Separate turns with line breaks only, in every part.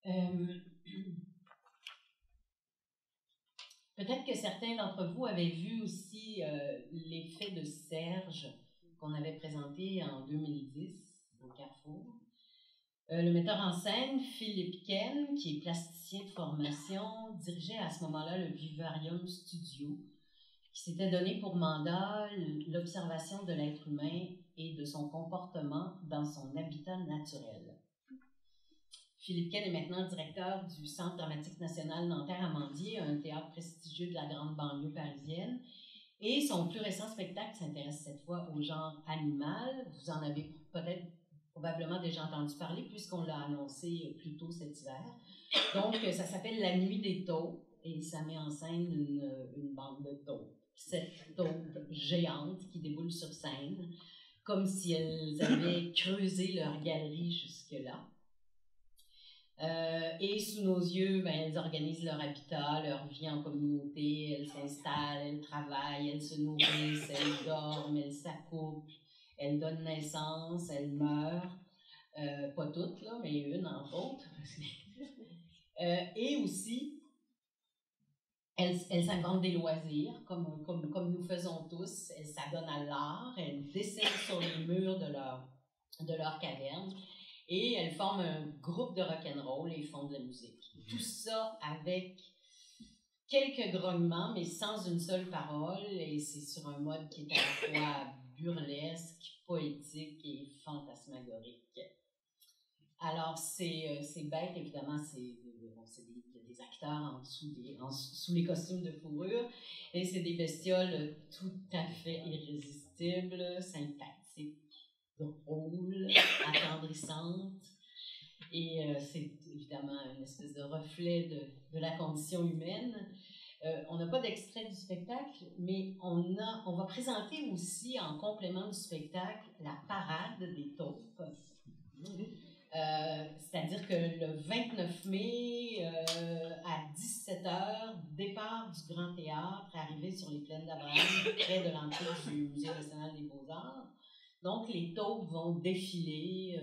Euh, Peut-être que certains d'entre vous avaient vu aussi l'effet de Serge qu'on avait présenté en 2010 au Carrefour. Le metteur en scène, Philippe Ken, qui est plasticien de formation, dirigeait à ce moment-là le Vivarium Studio, qui s'était donné pour mandat l'observation de l'être humain et de son comportement dans son habitat naturel. Philippe Ken est maintenant directeur du Centre dramatique national Nanterre-Amandier, un théâtre prestigieux de la grande banlieue parisienne. Et son plus récent spectacle s'intéresse cette fois au genre animal. Vous en avez peut-être probablement déjà entendu parler puisqu'on l'a annoncé plus tôt cet hiver. Donc, ça s'appelle La Nuit des taupes et ça met en scène une bande de taupes. Cette taupe géante qui déboule sur scène comme si elles avaient creusé leur galerie jusque-là. Et sous nos yeux, ben, elles organisent leur habitat, leur vie en communauté, elles s'installent, elles travaillent, elles se nourrissent, elles dorment, elles s'accouplent, elles donnent naissance, elles meurent. Pas toutes, là, mais une entre autres. Et aussi, elles inventent des loisirs, comme nous faisons tous. Elles s'adonnent à l'art, elles dessinent sur les murs de leur caverne. Et elles forment un groupe de rock'n'roll et font de la musique. Tout ça avec quelques grognements, mais sans une seule parole. Et c'est sur un mode qui est à la fois burlesque, poétique et fantasmagorique. Alors, c'est bête, évidemment, il y a des acteurs sous les costumes de fourrure. Et c'est des bestioles tout à fait irrésistibles, sympathiques, drôle, attendrissante, et c'est évidemment une espèce de reflet de la condition humaine. On n'a pas d'extrait du spectacle, mais on va présenter aussi en complément du spectacle la parade des taupes. C'est-à-dire que le 29 mai, à 17h, départ du Grand Théâtre, arrivée sur les plaines d'Abraham, près de l'entrée du Musée national des beaux-arts. Donc, les taupes vont défiler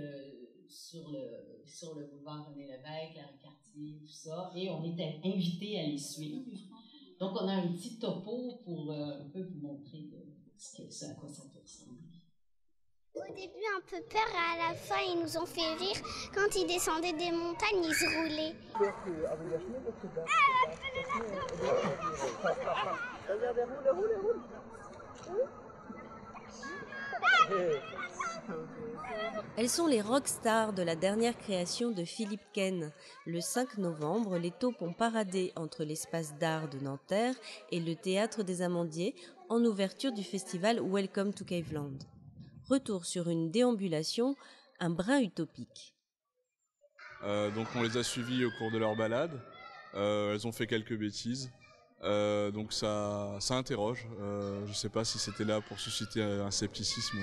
sur le boulevard René Lévesque, la rue Cartier, tout ça, et on était invités à les suivre. Donc, on a un petit topo pour un peu vous montrer à quoi ça peut ressembler.
Au début, un peu peur, et à la fin, ils nous ont fait rire. Quand ils descendaient des montagnes, ils se roulaient.
Elles sont les rockstars de la dernière création de Philippe Ken. Le 5 novembre, les taupes ont paradé entre l'espace d'art de Nanterre et le théâtre des Amandiers en ouverture du festival Welcome to Caveland. Retour sur une déambulation, un brin utopique.
Donc on les a suivies au cours de leur balade. Elles ont fait quelques bêtises. Donc ça interroge. Je ne sais pas si c'était là pour susciter un scepticisme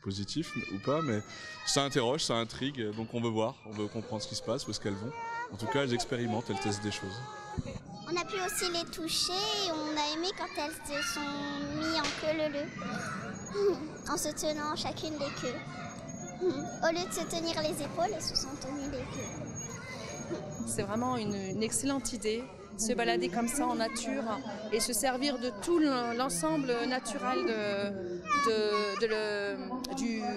positif ou pas, mais ça interroge, ça intrigue. Donc on veut voir, on veut comprendre ce qui se passe, où est-ce qu'elles vont. En tout cas, elles expérimentent, elles testent des choses.
On a pu aussi les toucher et on a aimé quand elles se sont mis en queue leu-leu, en se tenant chacune les queues. Au lieu de se tenir les épaules, elles se sont tenues les queues.
C'est vraiment une excellente idée, se balader comme ça en nature et se servir de tout l'ensemble naturel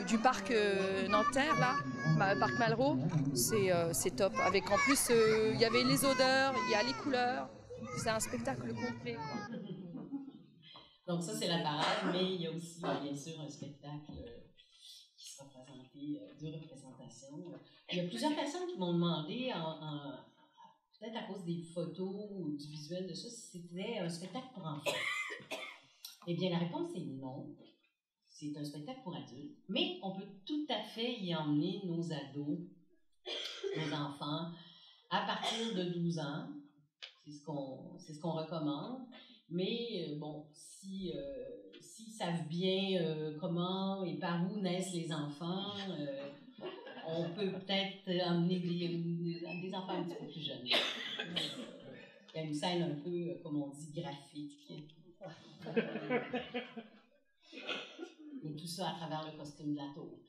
du parc Nanterre, là, parc Malraux. C'est top. Avec en plus, il y avait les odeurs, il y a les couleurs. C'est un spectacle complet, quoi.
Donc ça, c'est la parade, mais il y a aussi, bien sûr, un spectacle qui sera présenté, deux représentations. Il y a plusieurs personnes qui m'ont demandé, peut-être à cause des photos ou du visuel de ça, si c'était un spectacle pour enfants. Eh bien, la réponse est non. C'est un spectacle pour adultes, mais on peut tout à fait y emmener nos ados, nos enfants, à partir de 12 ans. C'est ce qu'on recommande. Mais bon, s'ils savent bien comment et par où naissent les enfants, on peut peut-être emmener des enfants un petit peu plus jeunes. Il y a une scène un peu, comme on dit, graphique. Et tout ça à travers le costume de la taupe.